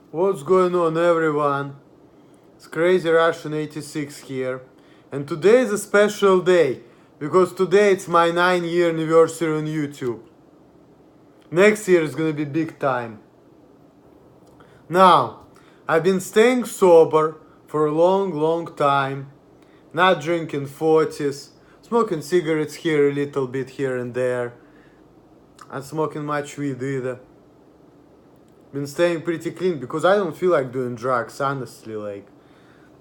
What's going on, everyone? It's Crazy Russian 86 here, and today is a special day because today it's my 9-year anniversary on YouTube. Next year is gonna be big time. Now, I've been staying sober for a long time, not drinking 40s, smoking cigarettes here a little bit here and there, not smoking much weed either. Been staying pretty clean because I don't feel like doing drugs, honestly,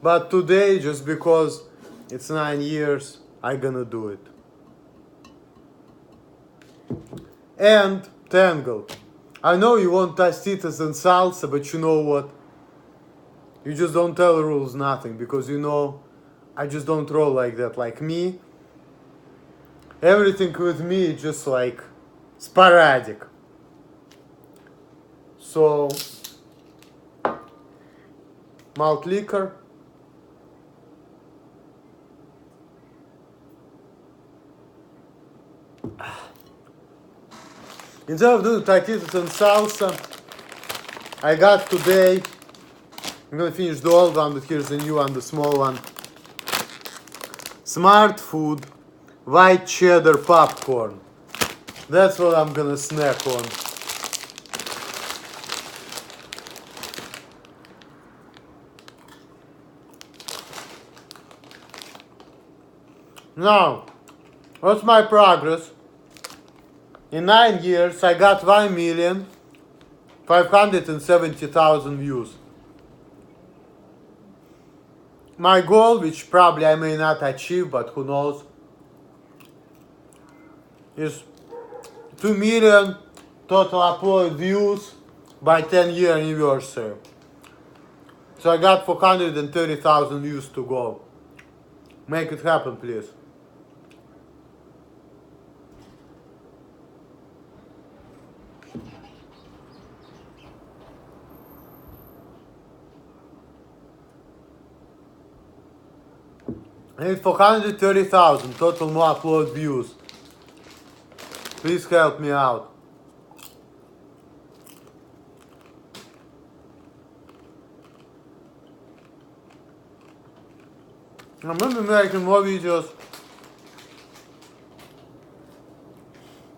But today, just because it's 9 years, I gonna do it. And Tangled. I know you want tostitos and salsa, but you know what? You just don't tell the rules nothing because you know I just don't roll like that. Like me, everything with me is just like sporadic. So, malt liquor. Instead of doing taquitos and salsa, I got today, I'm gonna finish the old one, but here's the new one, the small one. Smart Food white cheddar popcorn. That's what I'm gonna snack on. Now, what's my progress? In 9 years, I got 1,570,000 views. My goal, which probably I may not achieve, but who knows, is 2 million total upload views by 10-year anniversary. So I got 430,000 views to go. Make it happen, please. I need 430,000 total more upload views. Please help me out. I'm gonna be making more videos.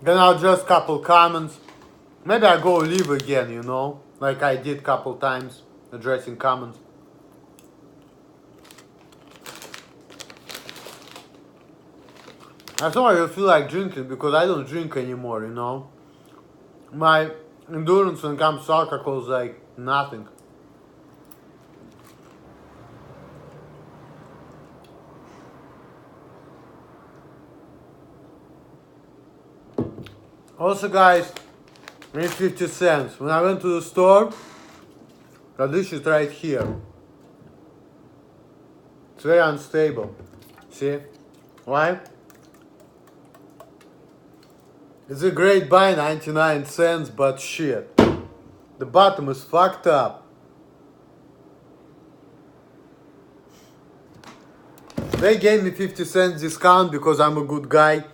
Then I'll address couple comments. Maybe I'll go live again, you know, like I did couple times, addressing comments. I thought I would feel like drinking because I don't drink anymore, you know. My endurance when it comes to alcohol is like nothing. Also, guys, I need 50 cents. When I went to the store, the dish is right here. It's very unstable. See? Why? It's a great buy, 99 cents, but shit. The bottom is fucked up. They gave me 50 cents discount because I'm a good guy.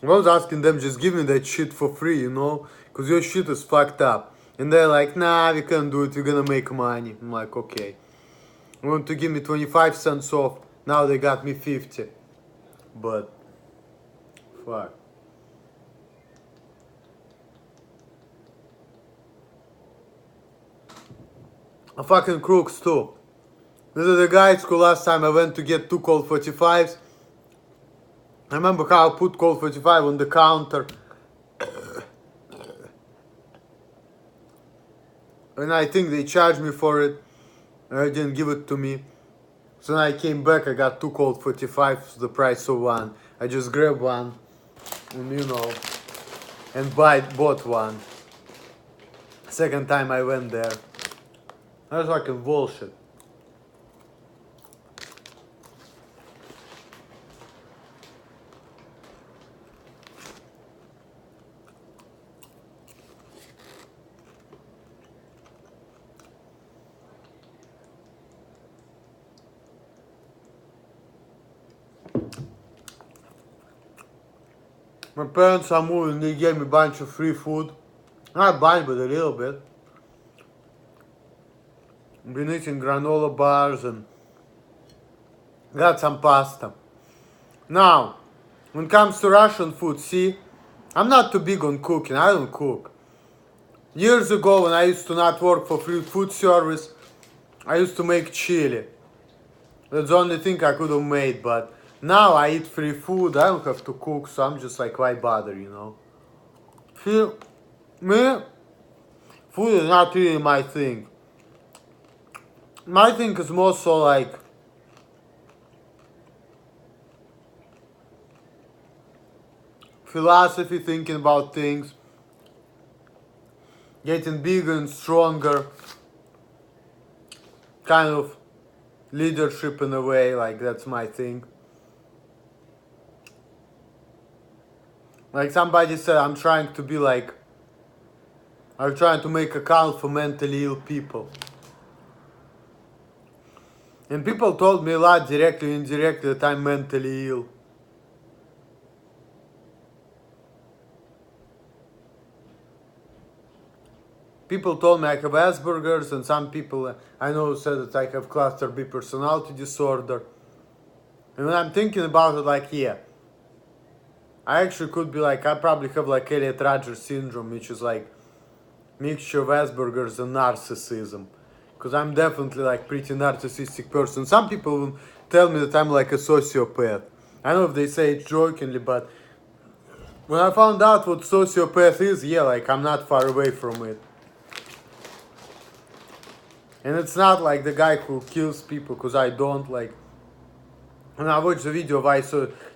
I was asking them, just give me that shit for free, you know? Because your shit is fucked up. And they're like, nah, we can't do it, we're gonna make money. I'm like, okay. They want to give me 25 cents off. Now they got me 50. But, fuck. A fucking crooks too. This is the guys who last time I went to get 2 Colt 45s. I remember how I put Colt 45 on the counter. And I think they charged me for it. And they didn't give it to me. So when I came back, I got 2 Colt 45s, the price of one. I just grabbed one. And you know. And bought one. Second time I went there. That's fucking bullshit. My parents are moving, they gave me a bunch of free food. Not a bunch, but a little bit. Been eating granola bars and got some pasta. Now, when it comes to Russian food, see, I'm not too big on cooking. I don't cook. Years ago, when I used to not work for free food service, I used to make chili. That's the only thing I could have made, but now I eat free food. I don't have to cook, so I'm just like, why bother, you know? See, me, food is not really my thing. My thing is more so like philosophy, thinking about things, getting bigger and stronger, kind of leadership in a way, like that's my thing. Like somebody said, I'm trying to make a call for mentally ill people. And people told me a lot, directly and indirectly, that I'm mentally ill. People told me I have Asperger's, and some people I know said that I have cluster B personality disorder. And when I'm thinking about it, like, yeah, I actually could be like, I probably have like Elliott-Rodgers syndrome, which is like mixture of Asperger's and narcissism. Because I'm definitely like pretty narcissistic person. Some people will tell me that I'm like a sociopath. I don't know if they say it jokingly, but when I found out what sociopath is, yeah, like I'm not far away from it. And it's not like the guy who kills people, because I don't like. When I watched the video of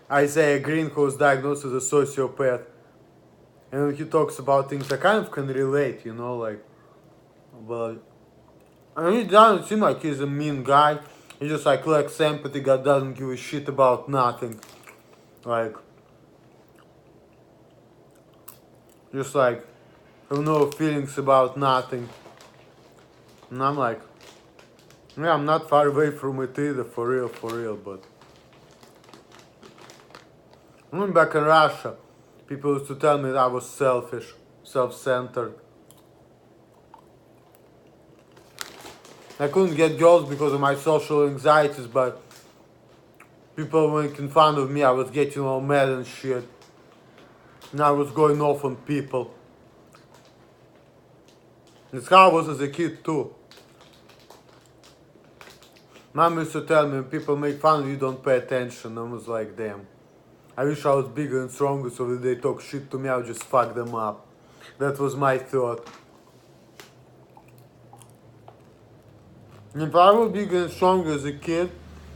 Isaiah Green, who was diagnosed as a sociopath, and when he talks about things, I kind of can relate, you know, like, but and he doesn't seem like he's a mean guy. He just like lacks empathy, God doesn't give a shit about nothing. Like, just like, have no feelings about nothing. And I'm like, yeah, I'm not far away from it either, for real, but when back in Russia, people used to tell me that I was selfish, self-centered. I couldn't get girls because of my social anxieties, but people were making fun of me. I was getting all mad and shit. And I was going off on people. That's how I was as a kid too. Mom used to tell me, when people make fun of you, don't pay attention. I was like, damn. I wish I was bigger and stronger, so if they talk shit to me, I would just fuck them up. That was my thought. If I was bigger and stronger as a kid,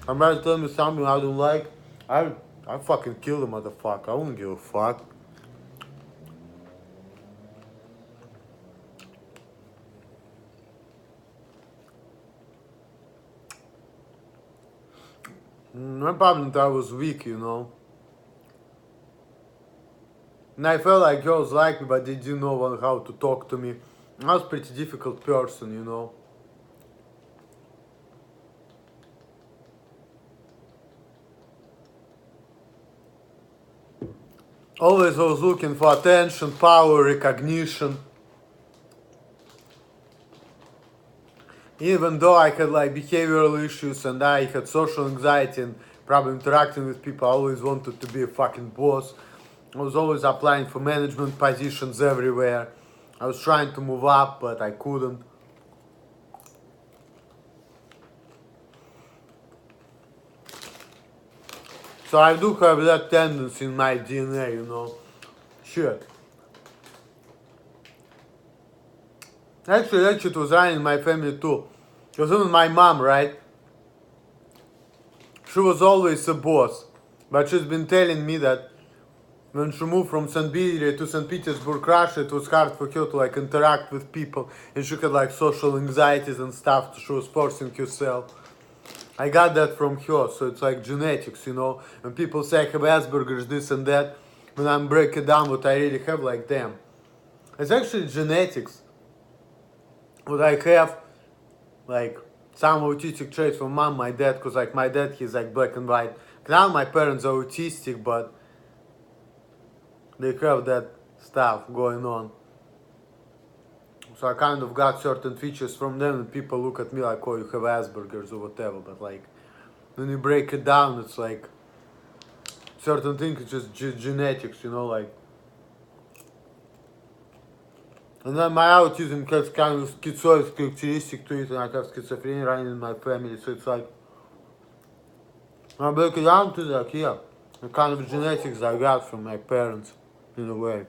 somebody tell me something I don't like, I fucking kill the motherfucker. I wouldn't give a fuck. My problem is I was weak, you know. And I felt like girls liked me, but they didn't know how to talk to me. I was a pretty difficult person, you know. Always was looking for attention, power, recognition. Even though I had like behavioral issues and I had social anxiety and probably interacting with people, I always wanted to be a fucking boss. I was always applying for management positions everywhere. I was trying to move up, but I couldn't. So I do have that tendency in my DNA, you know. Shit. Actually, that shit was running in my family too. Because even my mom, right? She was always a boss. But she's been telling me that when she moved from St. Petersburg, Russia, it was hard for her to like interact with people. And she had like social anxieties and stuff. She was forcing herself. I got that from her, so it's like genetics, you know. When people say I have Asperger's, this and that, when I'm breaking down what I really have, like, damn. It's actually genetics. What I have, like, some autistic traits from mom, my dad, because, like, my dad, he's, like, black and white. Now my parents are autistic, but they have that stuff going on. So I kind of got certain features from them, and people look at me like, oh, you have Asperger's or whatever. But like, when you break it down, it's like certain things, it's just genetics, you know, like. And then my autism has kind of schizoid characteristic to it, and I have schizophrenia running in my family, so it's like, when I break it down to like, yeah, the kind of genetics I got from my parents, in a way.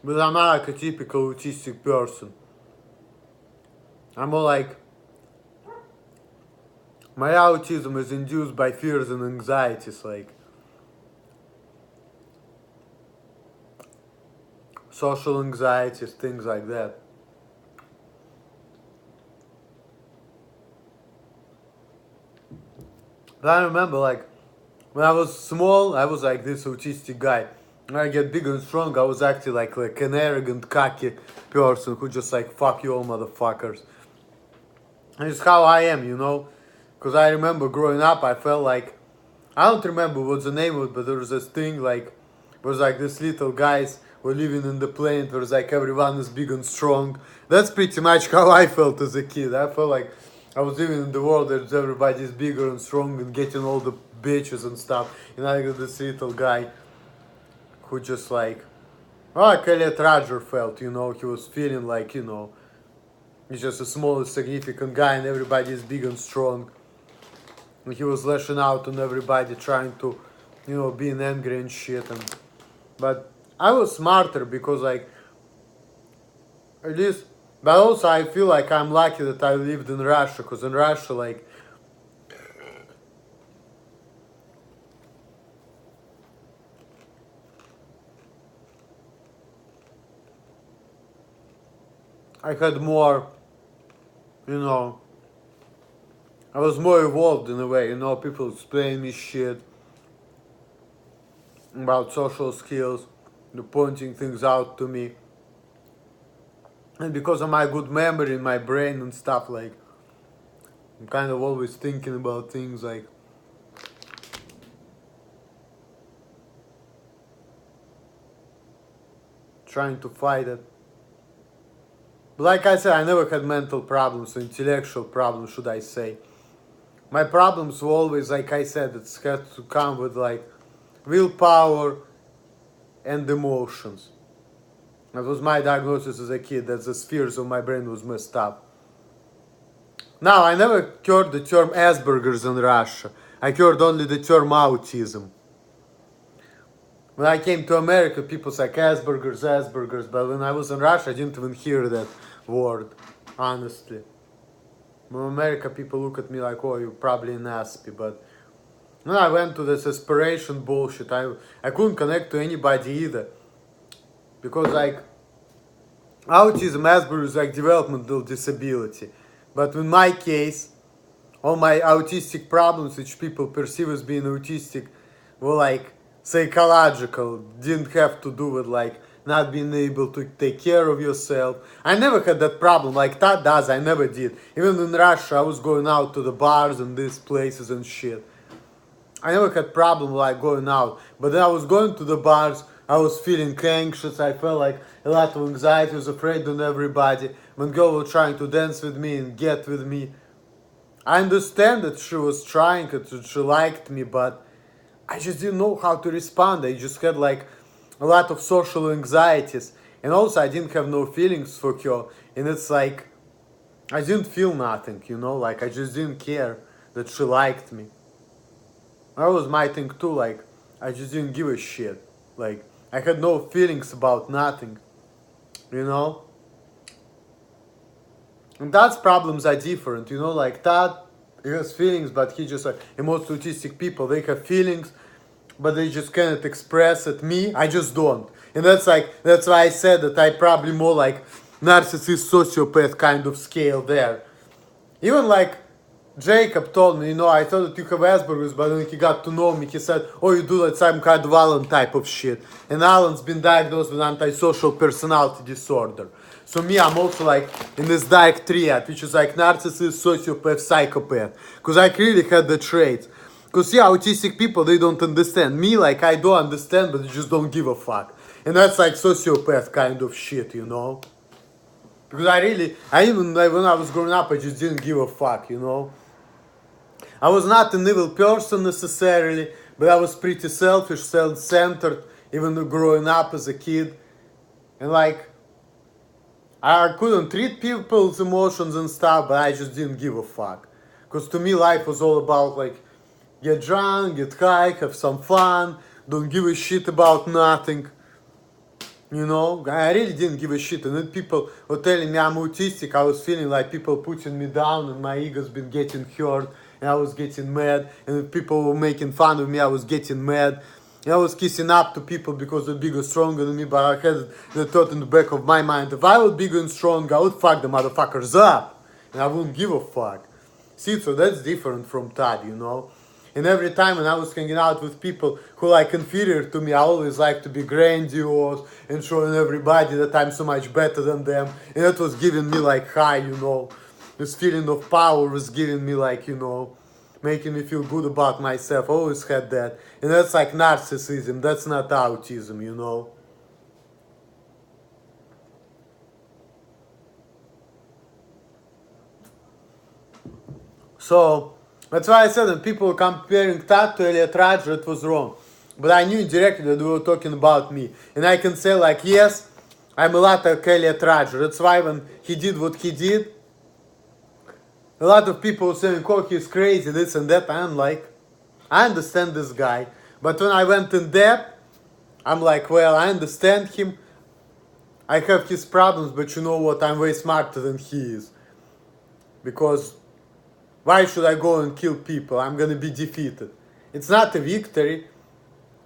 But I'm not like a typical autistic person. I'm more like, my autism is induced by fears and anxieties, like social anxieties, things like that. But I remember, like, when I was small, I was like this autistic guy. When I get big and strong, I was acting like an arrogant, cocky person who just like, fuck you all motherfuckers. And it's how I am, you know? Because I remember growing up, I felt like, I don't remember what's the name of it, but there was this thing like, it was like this little guys were living in the planet where it's like everyone is big and strong. That's pretty much how I felt as a kid. I felt like I was living in the world where everybody's bigger and strong and getting all the bitches and stuff. And I got this little guy who just like, like Elliot Roger felt, you know, he was feeling like, you know, he's just a small, significant guy and everybody is big and strong. And he was lashing out on everybody, trying to, you know, being angry and shit. But I was smarter because, like, at least, but also I feel like I'm lucky that I lived in Russia, because in Russia, like, I had more, you know, I was more evolved in a way, you know, people explain me shit about social skills, pointing things out to me. And because of my good memory in my brain and stuff, like, I'm kind of always thinking about things, like, trying to fight it. But like I said, I never had mental problems, or intellectual problems, should I say. My problems were always, like I said, it's had to come with like willpower and emotions. That was my diagnosis as a kid, that the spheres of my brain was messed up. Now, I never heard the term Asperger's in Russia. I heard only the term autism. When I came to America, people say Asperger's, but when I was in Russia, I didn't even hear that word, honestly. In America, people look at me like, oh, you're probably an Aspie, but when I went to this aspiration bullshit, I couldn't connect to anybody either. Because, like, autism, Asperger's is like developmental disability. But in my case, all my autistic problems, which people perceive as being autistic, were like psychological, didn't have to do with like not being able to take care of yourself. I never had that problem like that does, I never did. Even in Russia, I was going out to the bars and these places and shit. I never had problem like going out, but then I was going to the bars, I was feeling anxious, I felt like a lot of anxiety, I was afraid on everybody. When girl was trying to dance with me and get with me, I understand that she was trying, that she liked me, but I just didn't know how to respond. I just had like a lot of social anxieties, and also I didn't have no feelings for her, and it's like I didn't feel nothing, you know, like I just didn't care that she liked me. That was my thing too, like I just didn't give a shit. Like I had no feelings about nothing, you know. And that's problems are different, you know, like that he has feelings, but he just like, and most autistic people, they have feelings, but they just cannot express it. Me, I just don't. And that's like, that's why I said that I probably more like narcissist, sociopath kind of scale there. Even like Jacob told me, you know, I thought that you have Asperger's, but when he got to know me, he said, oh, you do like some kind of Alan type of shit. And Alan's been diagnosed with antisocial personality disorder. So me, I'm also like in this dark triad, which is like narcissist, sociopath, psychopath. Because I really had the traits. Because yeah, autistic people, they don't understand. Me, like, I don't understand, but I just don't give a fuck. And that's like sociopath kind of shit, you know? Because I even, like, when I was growing up, I just didn't give a fuck, you know. I was not an evil person necessarily, but I was pretty selfish, self-centered, even growing up as a kid. And like, I couldn't treat people's emotions and stuff, but I just didn't give a fuck. Because to me, life was all about like, get drunk, get high, have some fun, don't give a shit about nothing. You know, I really didn't give a shit. And then people were telling me I'm autistic. I was feeling like people putting me down and my ego's been getting hurt. And I was getting mad. And then people were making fun of me. I was getting mad. And I was kissing up to people because they're bigger, stronger than me. But I had the thought in the back of my mind, if I was bigger and stronger, I would fuck the motherfuckers up. And I wouldn't give a fuck. See, so that's different from Todd, you know. And every time when I was hanging out with people who like inferior to me, I always like to be grandiose and showing everybody that I'm so much better than them. And that was giving me like high, you know. This feeling of power was giving me like, you know, making me feel good about myself. I always had that. And that's like narcissism. That's not autism, you know. So that's why I said when people were comparing Todd to Elliot Rodger, it was wrong. But I knew indirectly that they were talking about me. And I can say like, yes, I'm a lot like Elliot Rodger. That's why when he did what he did, a lot of people were saying, oh, he's crazy, this and that. I'm like, I understand this guy. But when I went in depth, I'm like, well, I understand him. I have his problems, but you know what? I'm way smarter than he is. Because why should I go and kill people? I'm gonna be defeated. It's not a victory.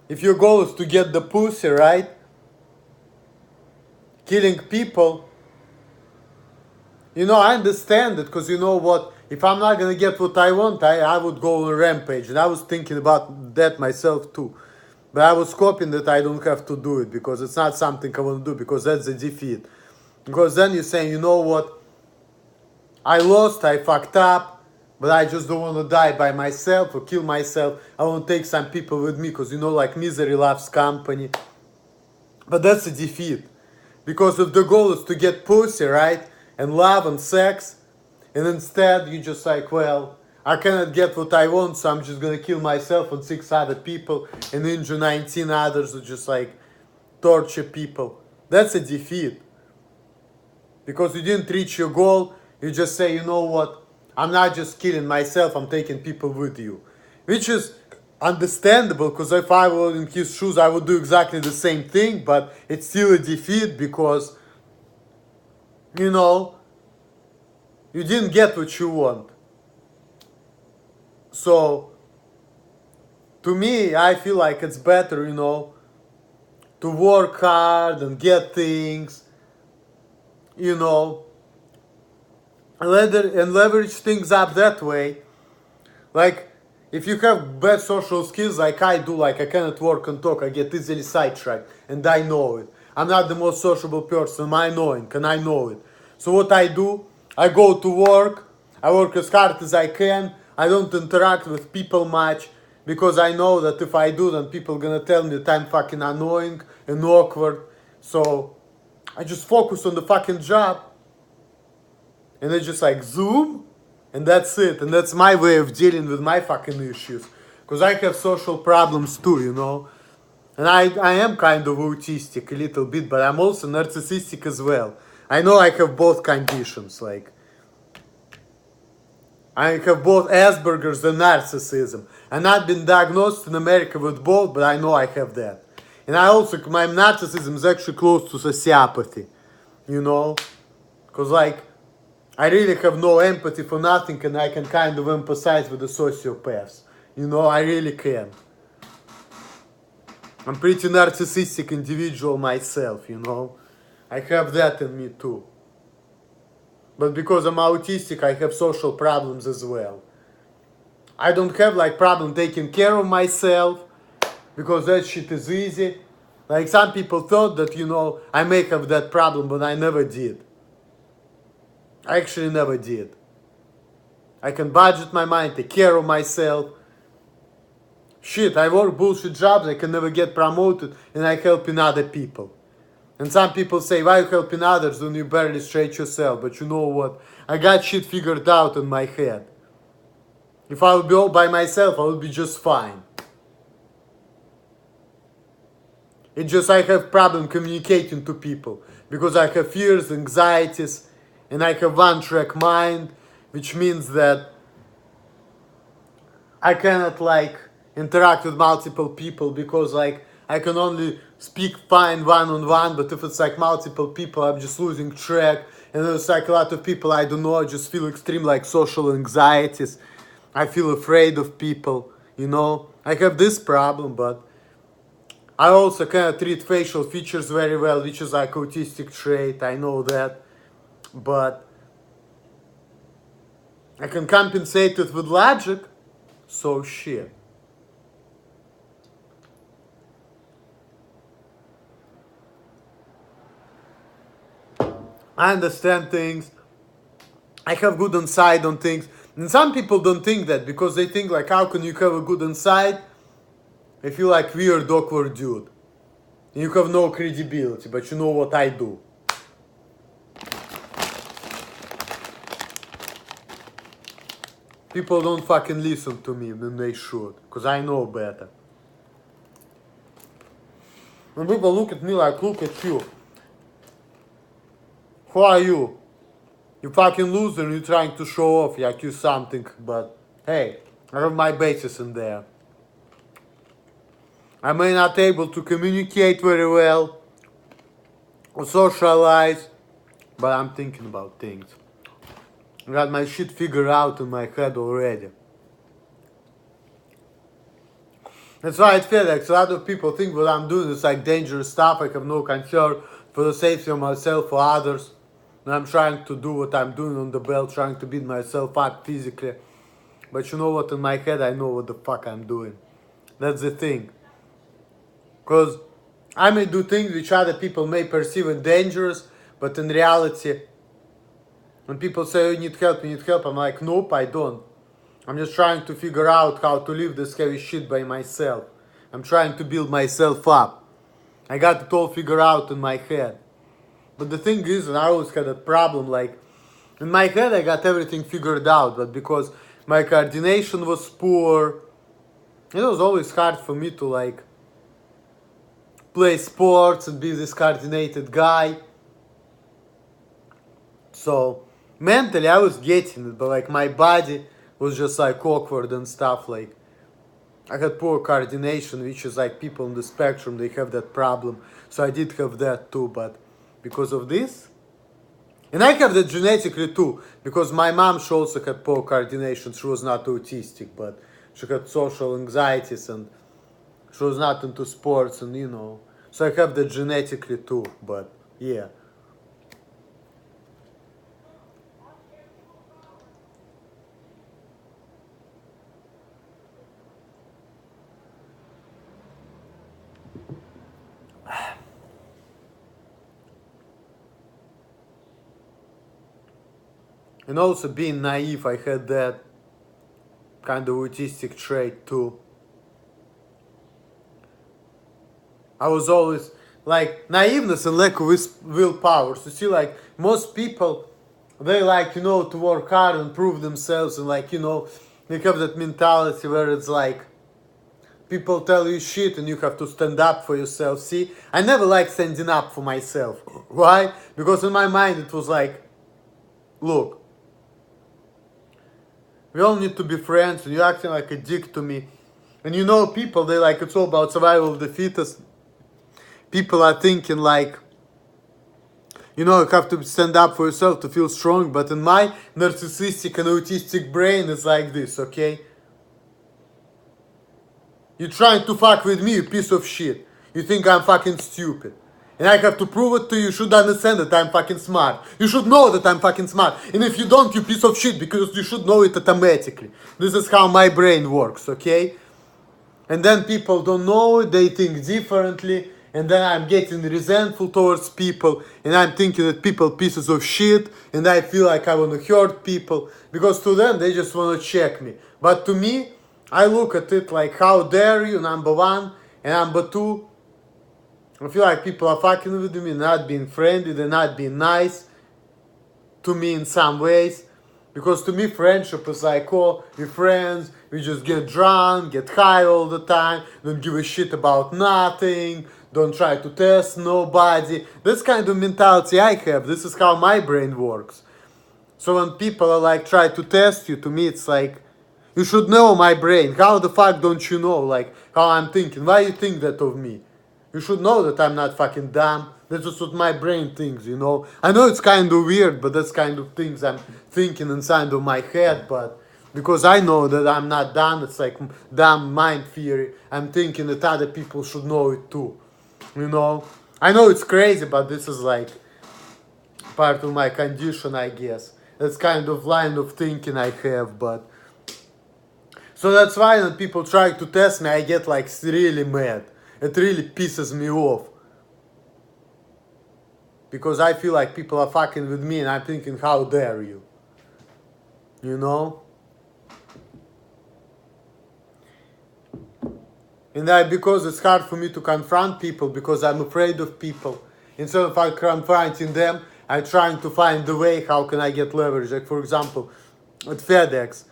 If your goal is to get the pussy, right? Killing people, you know, I understand it, because you know what? If I'm not gonna get what I want, I would go on a rampage. And I was thinking about that myself too. But I was hoping that I don't have to do it, because it's not something I want to do, because that's a defeat. Because then you're saying, you know what? I lost, I fucked up. But I just don't want to die by myself or kill myself. I want to take some people with me, because you know, like, misery loves company. But that's a defeat. Because if the goal is to get pussy, right? And love and sex. And instead you just like, well, I cannot get what I want, so I'm just going to kill myself and 6 other people. And injure 19 others who just like torture people. That's a defeat. Because you didn't reach your goal. You just say, you know what? I'm not just killing myself, I'm taking people with you. Which is understandable, because if I were in his shoes, I would do exactly the same thing, but it's still a defeat because, you know, you didn't get what you want. So, to me, I feel like it's better, you know, to work hard and get things, you know, and leverage things up that way. Like, if you have bad social skills like I do, like I cannot work and talk, I get easily sidetracked, and I know it. I'm not the most sociable person, I'm annoying, and I know it. So what I do, I go to work, I work as hard as I can, I don't interact with people much, because I know that if I do, then people gonna tell me that I'm fucking annoying and awkward. So I just focus on the fucking job. And it's just like zoom, and that's it. And that's my way of dealing with my fucking issues. Because I have social problems too, you know. And I am kind of autistic a little bit, but I'm also narcissistic as well. I know I have both conditions, like I have both Asperger's and narcissism. I've not been diagnosed in America with both, but I know I have that. And I also, my narcissism is actually close to sociopathy, you know. Because like, I really have no empathy for nothing, and I can kind of empathize with the sociopaths. You know, I really can. I'm pretty narcissistic individual myself, you know. I have that in me too. But because I'm autistic, I have social problems as well. I don't have like problem taking care of myself, because that shit is easy. Like some people thought that, you know, I may have that problem, but I never did. I actually never did. I can budget my mind, take care of myself. Shit, I work bullshit jobs, I can never get promoted, and I help in other people. And some people say, why you helping others when you barely stretch yourself? But you know what? I got shit figured out in my head. If I would be all by myself, I would be just fine. It's just I have problem communicating to people. Because I have fears, anxieties, and I have one-track mind. Which means that I cannot like interact with multiple people because like I can only speak fine one-on-one, but if it's like multiple people, I'm just losing track. And there's like a lot of people I don't know, I just feel extreme like social anxieties. I feel afraid of people, you know. I have this problem, but I also cannot treat facial features very well, which is like autistic trait, I know that. But I can compensate it with logic, so shit. I understand things. I have good insight on things. And some people don't think that because they think like, how can you have a good insight if you're like weird, awkward dude? And you have no credibility, but you know what I do. People don't fucking listen to me when they should, because I know better. When people look at me like, look at you. Who are you? You fucking loser and you're trying to show off like you something, but hey, I have my bases in there. I may not able to communicate very well or socialize, but I'm thinking about things. I got my shit figured out in my head already. That's why I feel like a lot of people think what I'm doing is like dangerous stuff. I have no concern for the safety of myself or others. And I'm trying to do what I'm doing on the belt, trying to beat myself up physically. But you know what, in my head I know what the fuck I'm doing. That's the thing. Because I may do things which other people may perceive as dangerous, but in reality, when people say, you need help, I'm like, nope, I don't. I'm just trying to figure out how to live this heavy shit by myself. I'm trying to build myself up. I got it all figured out in my head. But the thing is, and I always had a problem, like, in my head I got everything figured out, but because my coordination was poor, it was always hard for me to, like, play sports and be this coordinated guy. So, mentally I was getting it, but, like, my body was just, like, awkward and stuff, like, I had poor coordination, which is, like, people on the spectrum, they have that problem. So I did have that too, but because of this, and I have that genetically too, because my mom, she also had poor coordination. She was not autistic, but she had social anxieties and she was not into sports, and you know, so I have that genetically too, but yeah. And also being naive, I had that kind of autistic trait too. I was always like naiveness and lack of willpower. So see, like most people, they like, you know, to work hard and prove themselves, and like, you know, they have that mentality where it's like people tell you shit and you have to stand up for yourself. See, I never liked standing up for myself. Why? Because in my mind it was like, look, we all need to be friends and you're acting like a dick to me. And you know, people, they like, it's all about survival of the fittest. People are thinking like, you know, you have to stand up for yourself to feel strong. But in my narcissistic and autistic brain, it's like this, okay? You're trying to fuck with me, you piece of shit. You think I'm fucking stupid. And I have to prove it to you. You should understand that I'm fucking smart. You should know that I'm fucking smart. And if you don't, you piece of shit, because you should know it automatically. This is how my brain works, okay? And then people don't know it, they think differently. And then I'm getting resentful towards people. And I'm thinking that people pieces of shit. And I feel like I want to hurt people. Because to them, they just want to check me. But to me, I look at it like, how dare you, number one. And number two, I feel like people are fucking with me, not being friendly, they're not being nice to me in some ways. Because to me, friendship is like, oh, we're friends, we just get drunk, get high all the time, don't give a shit about nothing, don't try to test nobody. That's kind of mentality I have. This is how my brain works. So when people are like, try to test you, to me, it's like, you should know my brain. How the fuck don't you know, like, how I'm thinking? Why you think that of me? You should know that I'm not fucking dumb. That's just what my brain thinks, you know. I know it's kind of weird, but that's kind of things I'm thinking inside of my head. But because I know that I'm not dumb, it's like dumb mind theory. I'm thinking that other people should know it too, you know. I know it's crazy, but this is like part of my condition, I guess. That's kind of line of thinking I have, but so that's why when people try to test me, I get like really mad. It really pisses me off. Because I feel like people are fucking with me and I'm thinking, how dare you? You know? And because it's hard for me to confront people because I'm afraid of people. Instead of confronting them, I'm trying to find the way how can I get leverage. Like for example, at FedEx,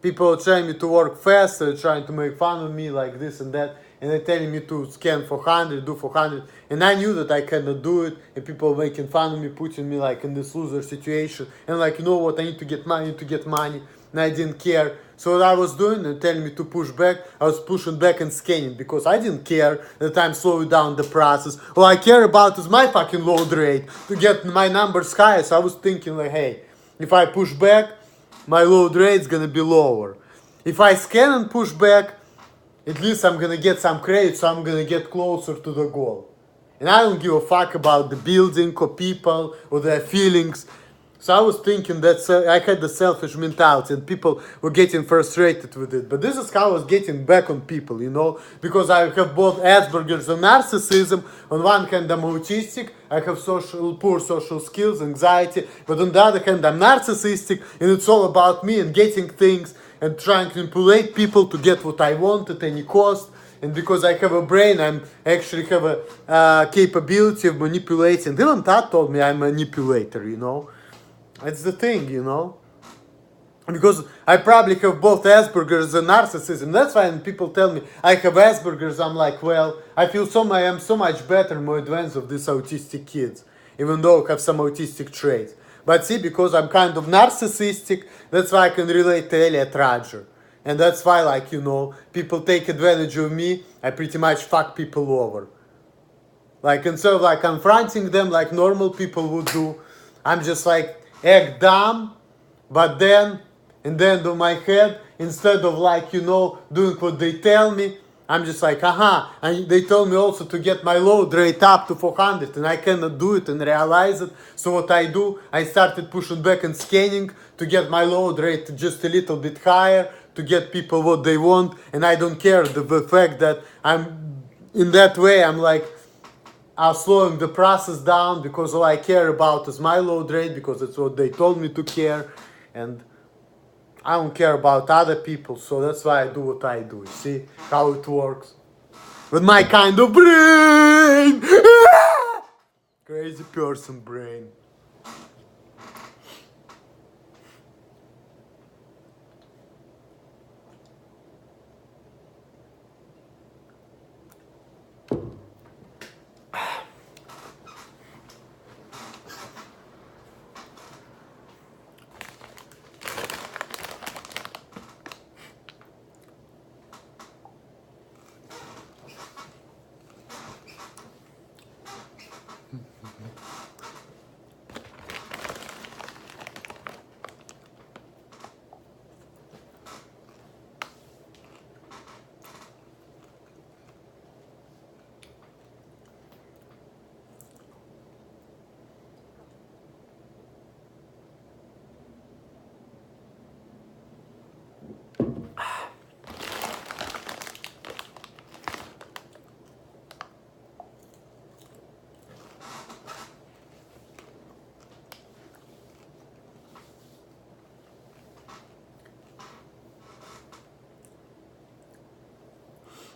people are trying me to work faster, trying to make fun of me like this and that, and they're telling me to scan 400, do 400, and I knew that I cannot do it, and people making fun of me, putting me like in this loser situation, and like, you know what, I need to get money, and I didn't care. So what I was doing, and telling me to push back, I was pushing back and scanning, because I didn't care that I'm slowing down the process. All I care about is my fucking load rate, to get my numbers higher. So I was thinking like, hey, if I push back, my load rate is gonna be lower. If I scan and push back, at least I'm gonna get some credit, so I'm gonna get closer to the goal. And I don't give a fuck about the building or people or their feelings. So I was thinking that I had the selfish mentality and people were getting frustrated with it. But this is how I was getting back on people, you know, because I have both Asperger's and narcissism. On one hand, I'm autistic, I have poor social skills, anxiety, but on the other hand, I'm narcissistic, and it's all about me and getting things and trying to manipulate people to get what I want at any cost. And because I have a brain, I actually have a capability of manipulating. Even Todd told me I'm a manipulator, you know. It's the thing, you know. Because I probably have both Asperger's and narcissism. That's why when people tell me I have Asperger's, I'm like, well, I feel I am so much better, more advanced of these autistic kids, even though I have some autistic traits. But see, because I'm kind of narcissistic, that's why I can relate to Elliot Rodger. And that's why, like, you know, people take advantage of me, I pretty much fuck people over. Like, instead of like confronting them like normal people would do, I'm just like, act dumb, but then in the end of my head, instead of like, you know, doing what they tell me, I'm just like, aha, and they told me also to get my load rate up to 400, and I cannot do it and realize it. So what I do, I started pushing back and scanning to get my load rate just a little bit higher, to get people what they want, and I don't care the fact that I'm, in that way, I'm like, I'm slowing the process down, because all I care about is my load rate, because it's what they told me to care, and I don't care about other people, so that's why I do what I do. See how it works? With my kind of brain! Crazy person brain.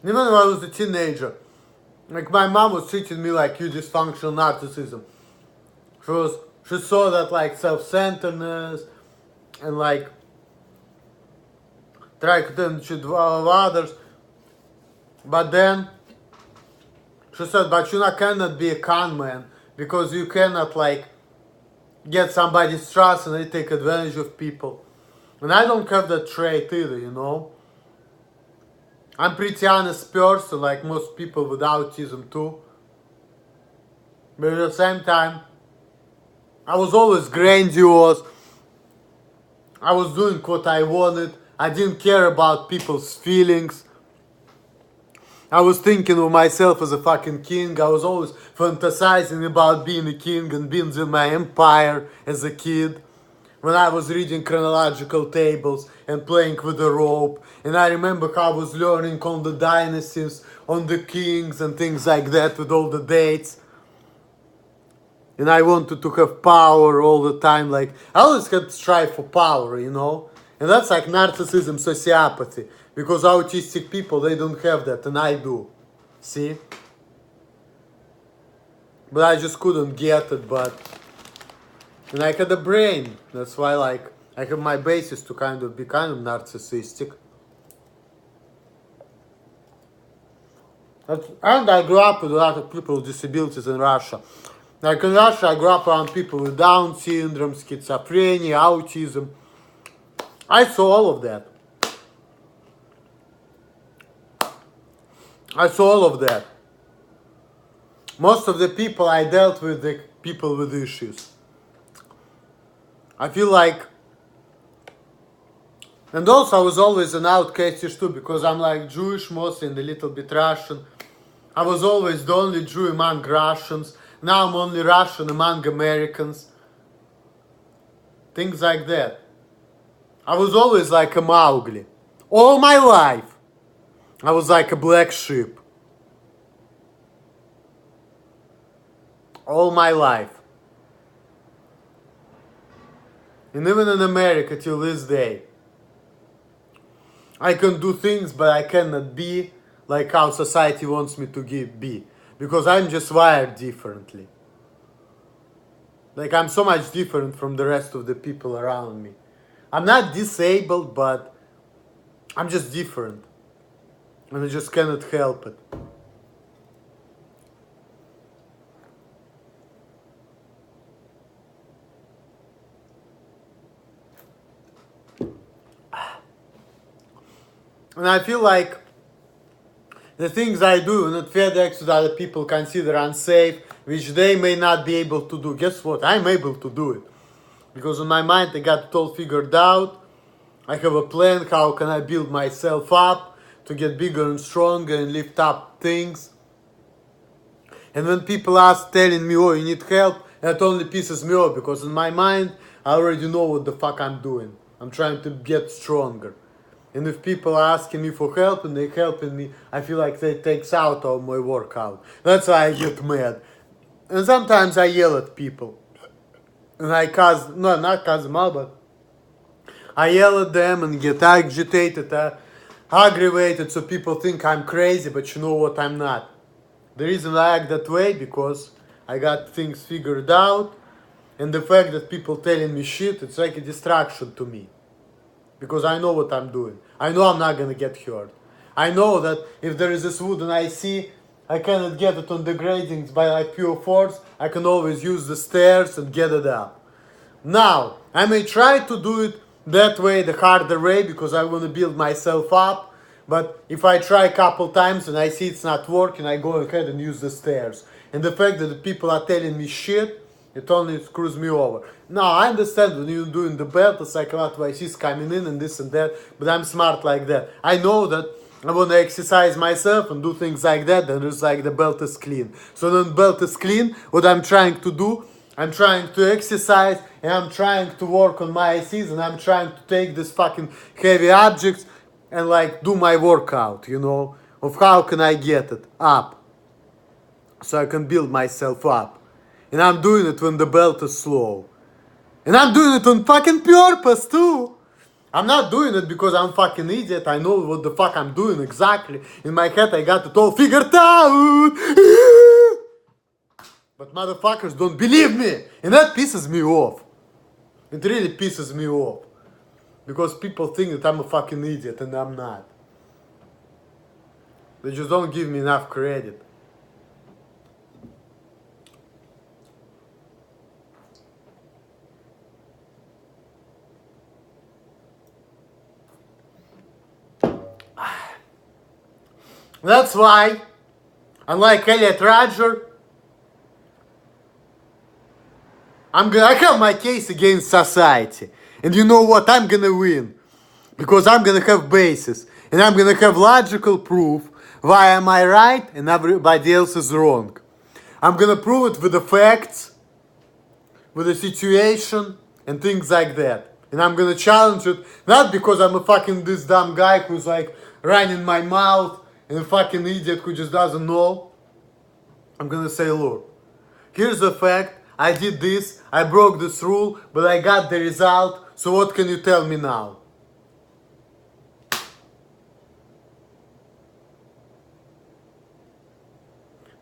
Even when I was a teenager, Like my mom was treating me like you dysfunctional narcissism. She saw that like self-centeredness and like try to attention of others. But then she said, but you cannot be a con man because you cannot like get somebody's trust and they take advantage of people. And I don't have that trait either, you know. I'm pretty honest person, like most people with autism too. But at the same time, I was always grandiose. I was doing what I wanted. I didn't care about people's feelings. I was thinking of myself as a fucking king. I was always fantasizing about being a king and building my empire as a kid. When I was reading chronological tables and playing with the rope. And I remember how I was learning on the dynasties, on the kings and things like that with all the dates. And I wanted to have power all the time. Like, I always had to strive for power, you know. And that's like narcissism, sociopathy. Because autistic people, they don't have that, and I do. See? But I just couldn't get it, but... And I had a brain. That's why, like, I have my basis to kind of be kind of narcissistic. And I grew up with a lot of people with disabilities in Russia. Like in Russia, I grew up around people with Down syndrome, schizophrenia, autism. I saw all of that. I saw all of that. Most of the people I dealt with, the people with issues. I feel like, and also I was always an outcast too, because I'm like Jewish mostly and a little bit Russian. I was always the only Jew among Russians. Now I'm only Russian among Americans. Things like that. I was always like a Mowgli. All my life. I was like a black sheep. All my life. And even in America till this day. I can do things, but I cannot be like how society wants me to be. Because I'm just wired differently. Like I'm so much different from the rest of the people around me. I'm not disabled, but I'm just different. And I just cannot help it. And I feel like the things I do not FedEx that other people consider unsafe, which they may not be able to do. Guess what? I'm able to do it. Because in my mind I got it all figured out. I have a plan how can I build myself up to get bigger and stronger and lift up things. And when people ask telling me, oh, you need help, that only pisses me off because in my mind I already know what the fuck I'm doing. I'm trying to get stronger. And if people are asking me for help and they're helping me, I feel like that takes out all my workout. That's why I get mad. And sometimes I yell at people. And I not cuss them out, but I yell at them and get agitated, aggravated, so people think I'm crazy, but you know what, I'm not. The reason I act that way, because I got things figured out, and the fact that people telling me shit, it's like a distraction to me. Because I know what I'm doing. I know I'm not gonna get hurt. I know that if there is this wood and I see I cannot get it on the gradings by like pure force, I can always use the stairs and get it up. Now, I may try to do it that way, the harder way, because I want to build myself up. But if I try a couple times and I see it's not working, I go ahead and use the stairs. And the fact that the people are telling me shit, it only screws me over. Now, I understand when you're doing the belt, it's like a lot of ICs coming in and this and that, but I'm smart like that. I know that I want to exercise myself and do things like that, and it's like the belt is clean. So when the belt is clean, what I'm trying to do, I'm trying to exercise, and I'm trying to work on my ICs, and I'm trying to take these fucking heavy objects and like do my workout, you know, of how can I get it up, so I can build myself up. And I'm doing it when the belt is slow. And I'm doing it on fucking purpose too. I'm not doing it because I'm fucking idiot. I know what the fuck I'm doing exactly. In my head, I got it all figured out. But motherfuckers don't believe me. And that pisses me off. It really pisses me off. Because people think that I'm a fucking idiot and I'm not. They just don't give me enough credit. That's why, unlike Elliot Rodger, I have my case against society. And you know what? I'm gonna win. Because I'm gonna have basis. And I'm gonna have logical proof why am I right and everybody else is wrong. I'm gonna prove it with the facts, with the situation, and things like that. And I'm gonna challenge it, not because I'm a fucking this dumb guy who's like running my mouth and a fucking idiot who just doesn't know. I'm gonna say, look, here's the fact, I did this, I broke this rule, but I got the result, so what can you tell me now?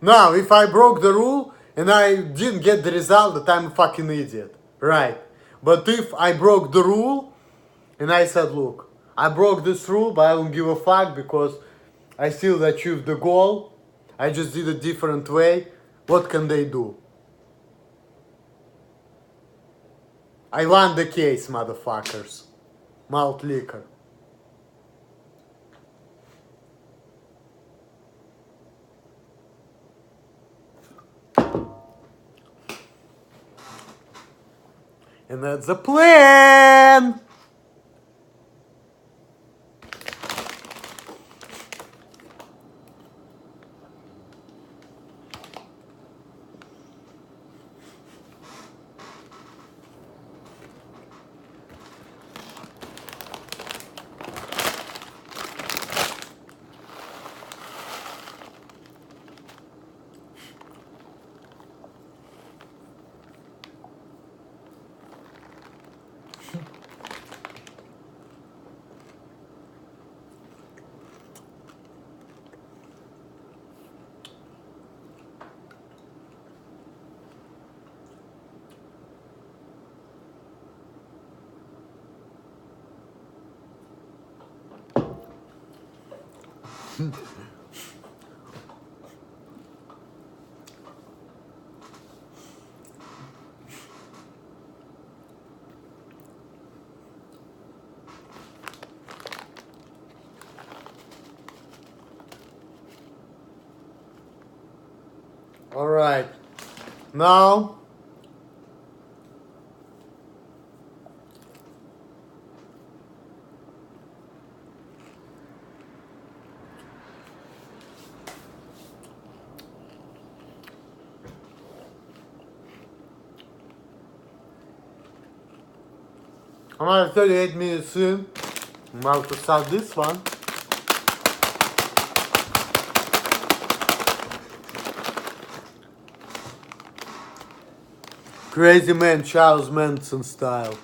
Now, if I broke the rule and I didn't get the result, that I'm a fucking idiot, right? But if I broke the rule and I said, look, I broke this rule, but I don't give a fuck because I still achieved the goal, I just did a different way, what can they do? I won the case, motherfuckers. Malt liquor. And that's the plan! Alright, now I'm at 38 minutes in. I'm about to start this one. Crazy Man, Charles Manson style.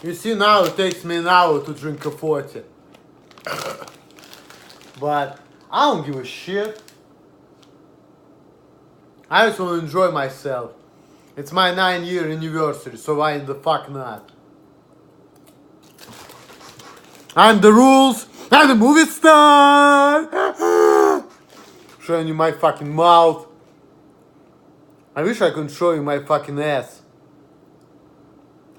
You see, now it takes me an hour to drink a 40. But I don't give a shit. I just want to enjoy myself. It's my 9-year anniversary, so why the fuck not? I'm the rules. I'm the movie star. Showing you my fucking mouth. I wish I could show you my fucking ass.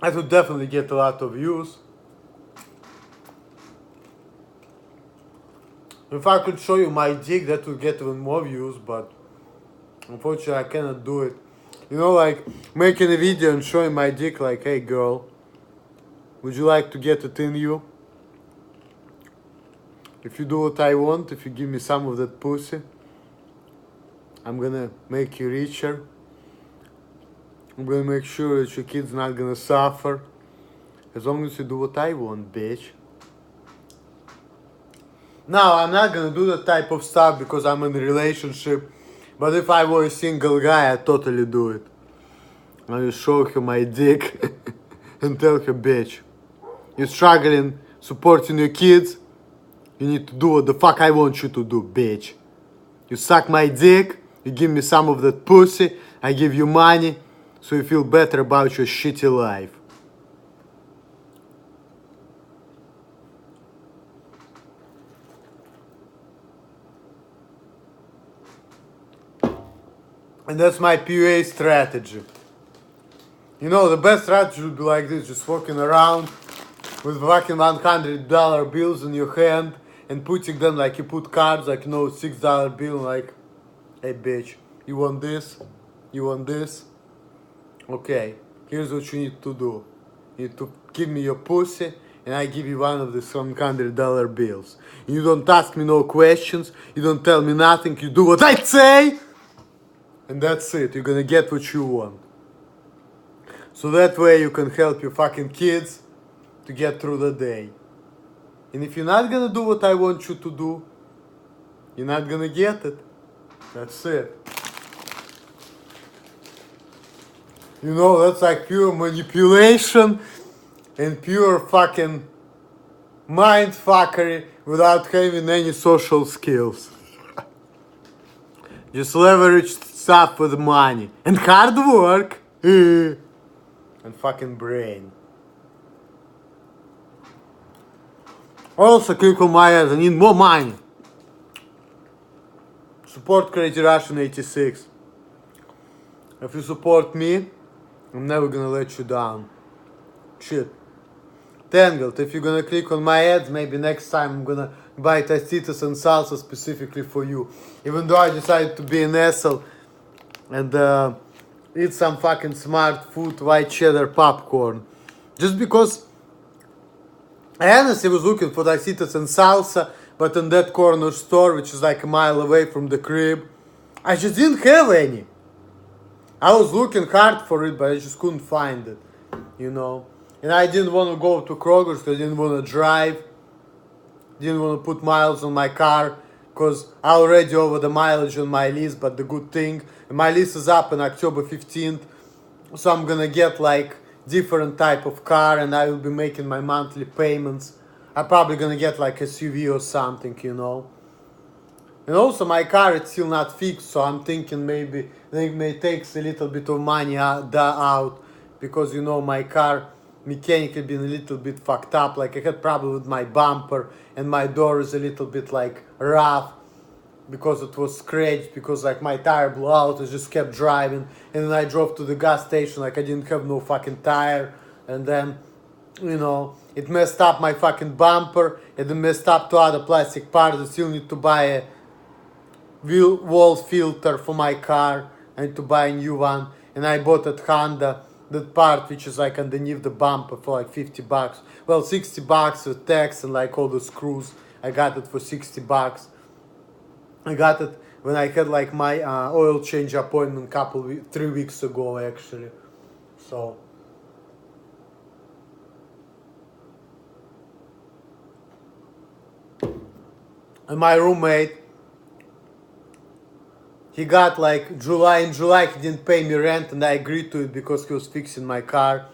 I would definitely get a lot of views. If I could show you my dick, that would get even more views, but unfortunately I cannot do it. You know, like making a video and showing my dick like, hey girl, would you like to get it in you? If you do what I want, if you give me some of that pussy, I'm gonna make you richer. I'm gonna make sure that your kid's not gonna suffer. As long as you do what I want, bitch. Now, I'm not gonna do that type of stuff because I'm in a relationship. But if I were a single guy, I'd totally do it. I will show her my dick and tell her, bitch, you're struggling supporting your kids. You need to do what the fuck I want you to do, bitch. You suck my dick, you give me some of that pussy, I give you money, so you feel better about your shitty life. And that's my PUA strategy. You know, the best strategy would be like this, just walking around with fucking $100 bills in your hand and putting them like you put cards, like, you know, $6 bill, like, hey bitch, you want this? You want this? Okay, here's what you need to do. You need to give me your pussy and I give you one of the $100 bills. You don't ask me no questions, you don't tell me nothing, you do what I say! And that's it, you're gonna get what you want. So that way you can help your fucking kids to get through the day. And if you're not gonna do what I want you to do, you're not gonna get it. That's it. You know, that's like pure manipulation and pure fucking mind fuckery without having any social skills. Just leverage stuff with money and hard work and fucking brain. Also, click on my ads. I need more money. Support Crazy Russian 86. If you support me, I'm never gonna let you down. Shit. Tangled, if you're gonna click on my ads, maybe next time I'm gonna buy tastitas and salsa specifically for you. Even though I decided to be an asshole and eat some fucking smart food, white cheddar popcorn. Just because I honestly was looking for tastitas and salsa, but in that corner store, which is like a mile away from the crib, I just didn't have any. I was looking hard for it, but I just couldn't find it, you know. And I didn't want to go to Kroger's because I didn't want to drive. Didn't want to put miles on my car because I already over the mileage on my lease. But the good thing, my lease is up on October 15th. So I'm gonna get like different type of car and I will be making my monthly payments. I'm probably gonna get like a SUV or something, you know. And also my car is still not fixed, so I'm thinking maybe it may take a little bit of money out because, you know, my car mechanically been a little bit fucked up. Like I had problem with my bumper and my door is a little bit like rough because it was scratched, because like my tire blew out. I just kept driving and then I drove to the gas station like I didn't have no fucking tire, and then, you know, it messed up my fucking bumper and then messed up two other plastic parts. I still need to buy a wall filter for my car. I need to buy a new one, and I bought at Honda that part which is like underneath the bumper for like $50. Well, $60 with tax and like all the screws. I got it for $60. I got it when I had like my oil change appointment 3 weeks ago actually. So and my roommate, he got like in July he didn't pay me rent and I agreed to it because he was fixing my car.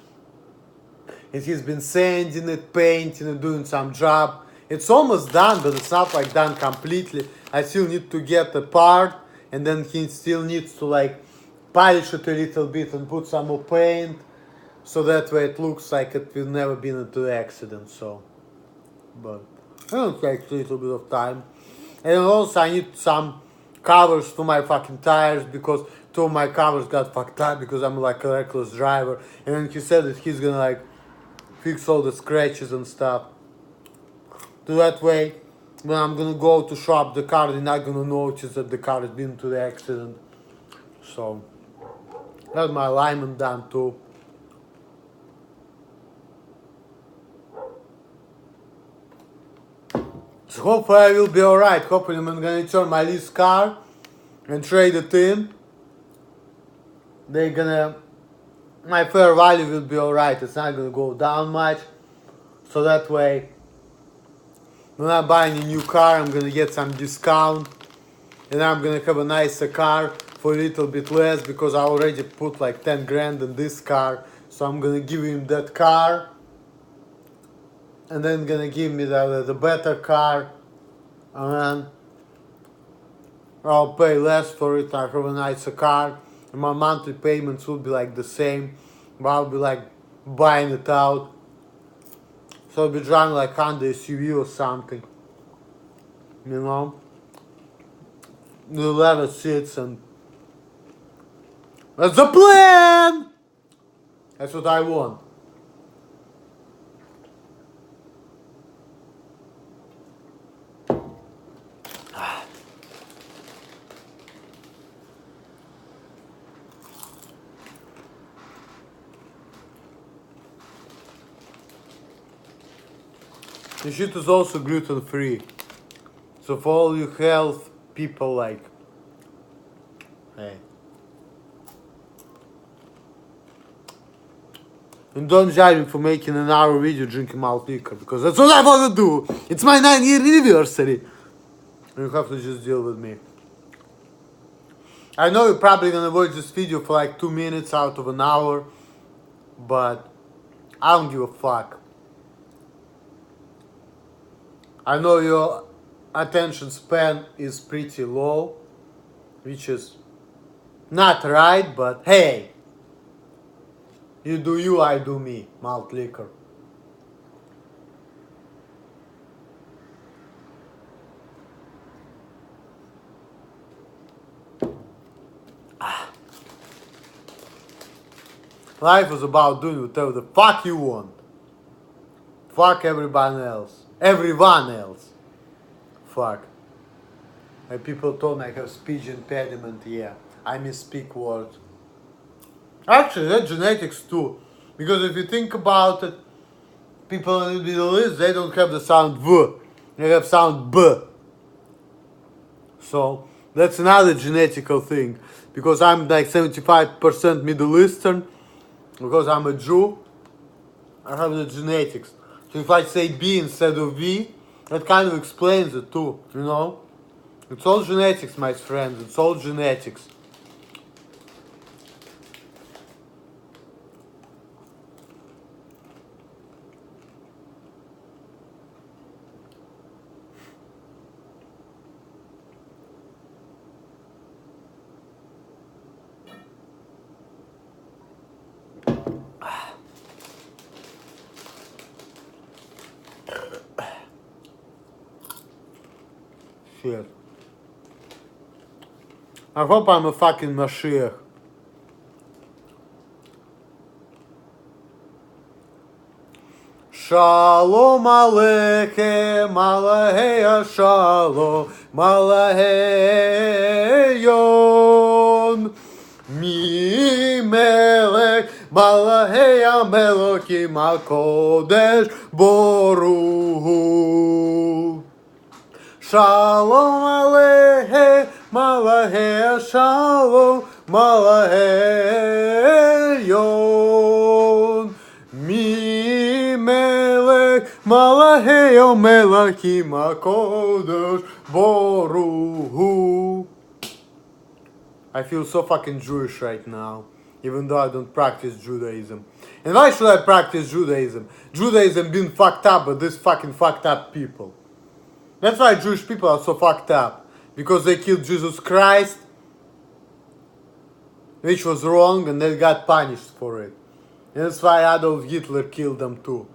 And he's been sanding it, painting and doing some job. It's almost done, but it's not like done completely. I still need to get the part and then he still needs to like polish it a little bit and put some more paint. So that way it looks like it will never been into the accident, so. But it will take a little bit of time. And also I need some covers for my fucking tires because two of my covers got fucked up because I'm like a reckless driver. And then he said that he's gonna like fix all the scratches and stuff. So that way, when I'm gonna go to shop the car, they're not gonna notice that the car has been to the accident. So that's my alignment done too. So hopefully I will be alright. Hopefully I'm gonna turn my lease car and trade it in. My fair value will be alright. It's not gonna go down much. So that way when I'm buying a new car, I'm gonna get some discount, and I'm gonna have a nicer car for a little bit less because I already put like 10 grand in this car. So I'm gonna give him that car, and then gonna give me the better car, and then I'll pay less for it. I have a nicer car, and my monthly payments will be like the same, but I'll be like buying it out. So I'll be driving like Honda SUV or something, you know, the leather seats, and that's the plan. That's what I want. The shit is also gluten free. So for all you health people, like, hey. And don't judge me for making an hour video drinking malt liquor, because that's what I want to do. It's my 9-year anniversary. You have to just deal with me. I know you're probably gonna watch this video for like 2 minutes out of an hour, but I don't give a fuck. I know your attention span is pretty low, which is not right, but hey, you do you, I do me, malt liquor. Life is about doing whatever the fuck you want. Fuck everyone else. Everyone else. Fuck. And people told me I have speech impediment. Yeah, I misspeak words. Actually, that's genetics too. Because if you think about it, people in the Middle East, they don't have the sound V. They have sound B. So, that's another genetical thing. Because I'm like 75% Middle Eastern. Because I'm a Jew, I have the genetics. So if I say B instead of V, that kind of explains it too, you know? It's all genetics, my friends, it's all genetics. Shit. I hope I'm a fucking Mashiach. Shalom Aleichem, Alehei Shalom, Malahei Mi Melech, Malahei Amelokim HaKodesh Boruch. Shalom Aleichem, Malahei Shalom, Malahei Mi Melech, Malahei Melakim HaKodesh Boruch. I feel so fucking Jewish right now, even though I don't practice Judaism. And why should I practice Judaism? Judaism been fucked up by these fucking fucked up people. That's why Jewish people are so fucked up. Because they killed Jesus Christ, which was wrong, and they got punished for it. And that's why Adolf Hitler killed them too.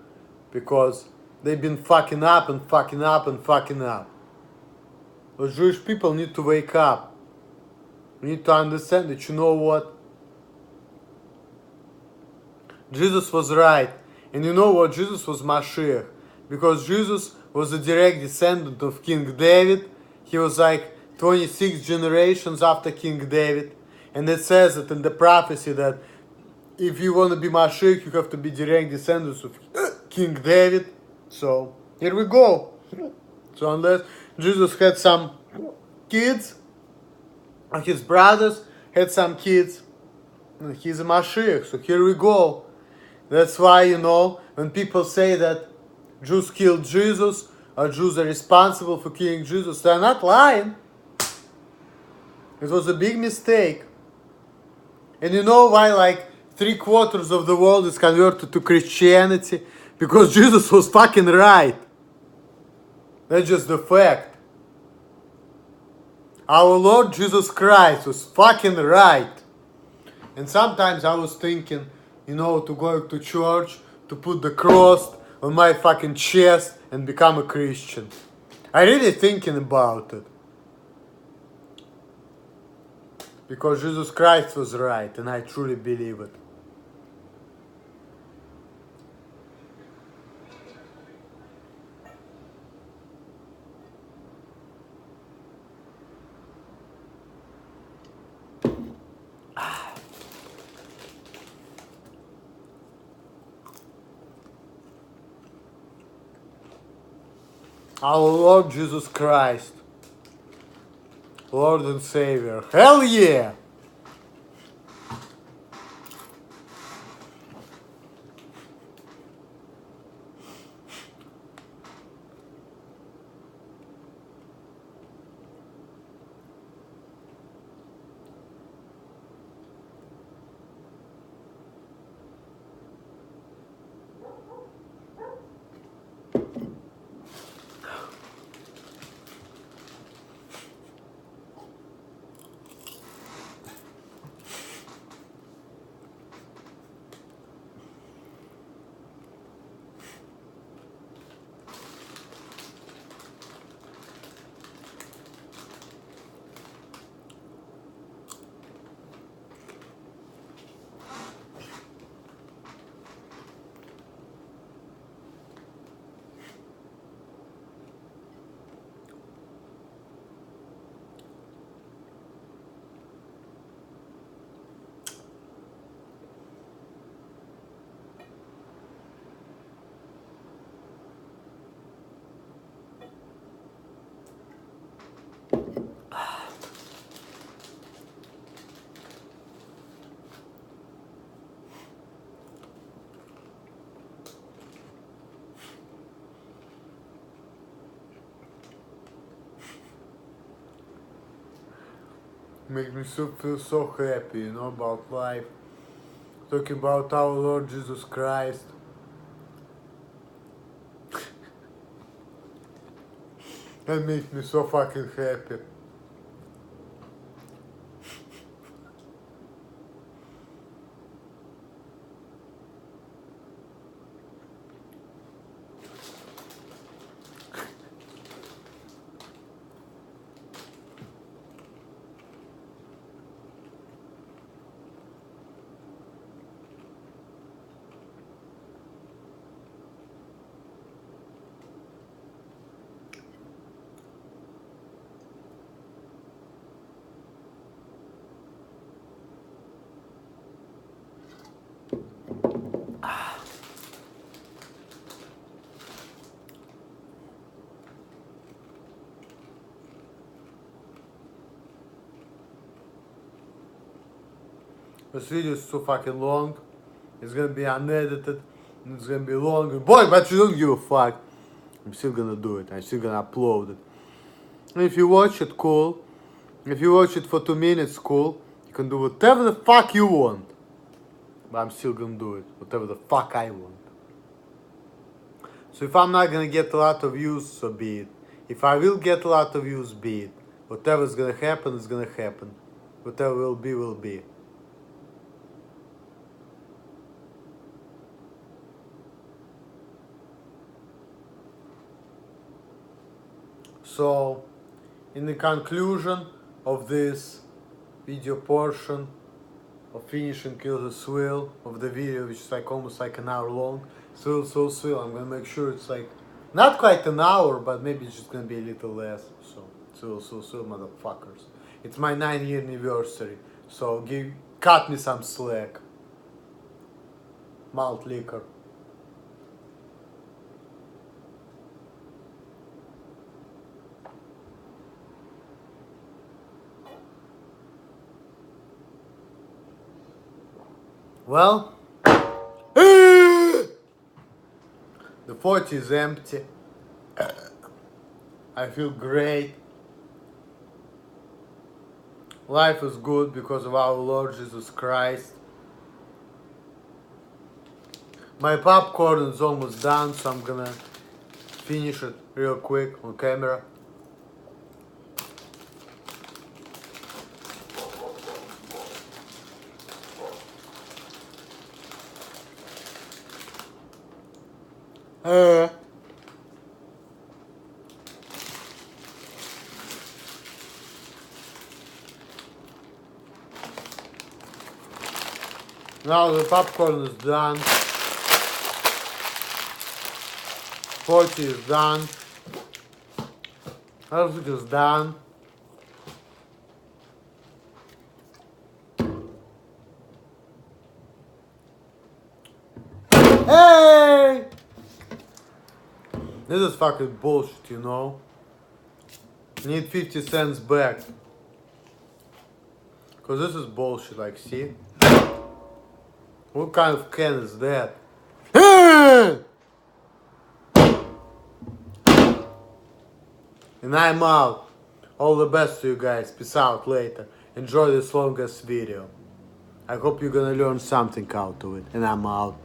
Because they've been fucking up and fucking up and fucking up. But Jewish people need to wake up. We need to understand that, you know what? Jesus was right. And you know what? Jesus was Mashiach. Because Jesus was a direct descendant of King David. He was like 26 generations after King David. And it says that in the prophecy that if you want to be Mashiach, you have to be direct descendants of King David. So, here we go. So unless Jesus had some kids, and his brothers had some kids, and he's a Mashiach. So here we go. That's why, you know, when people say that Jews killed Jesus, Are Jews are responsible for killing Jesus? They're not lying. It was a big mistake. And you know why like 3/4 of the world is converted to Christianity? Because Jesus was fucking right. That's just the fact. Our Lord Jesus Christ was fucking right. And sometimes I was thinking, to go to church, to put the cross on my fucking chest and become a Christian. I really thinking about it. Because Jesus Christ was right, and I truly believe it. Our Lord Jesus Christ, Lord and Savior. Hell yeah! Make me feel so happy, about life. Talking about our Lord Jesus Christ. That makes me so fucking happy. This video is so fucking long. It's gonna be unedited. And it's gonna be longer. Boy, but you don't give a fuck. I'm still gonna do it. I'm still gonna upload it. And if you watch it, cool. If you watch it for 2 minutes, cool. You can do whatever the fuck you want. But I'm still gonna do it. Whatever the fuck I want. So if I'm not gonna get a lot of views, so be it. If I will get a lot of views, be it. Whatever's gonna happen is gonna happen. Whatever will be, will be. So, in the conclusion of this video portion of finishing Kill the Swill of the video, which is like almost like an hour long, Swill, I'm gonna make sure it's like not quite an hour, but maybe it's just gonna be a little less. So, Swill, motherfuckers. It's my 9-year anniversary, so cut me some slack. Malt liquor. Well, the 40 is empty. I feel great. Life is good because of our Lord Jesus Christ. My popcorn is almost done, so I'm gonna finish it real quick on camera. Now the popcorn is done. 40 is done. Everything is done. Hey! This is fucking bullshit, you know? Need 50 cents back. Cause this is bullshit, like, see? What kind of can is that? And I'm out. All the best to you guys. Peace out later. Enjoy this longest video. I hope you're gonna learn something out of it. And I'm out.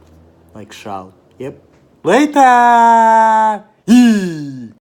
Like shout. Yep. Later!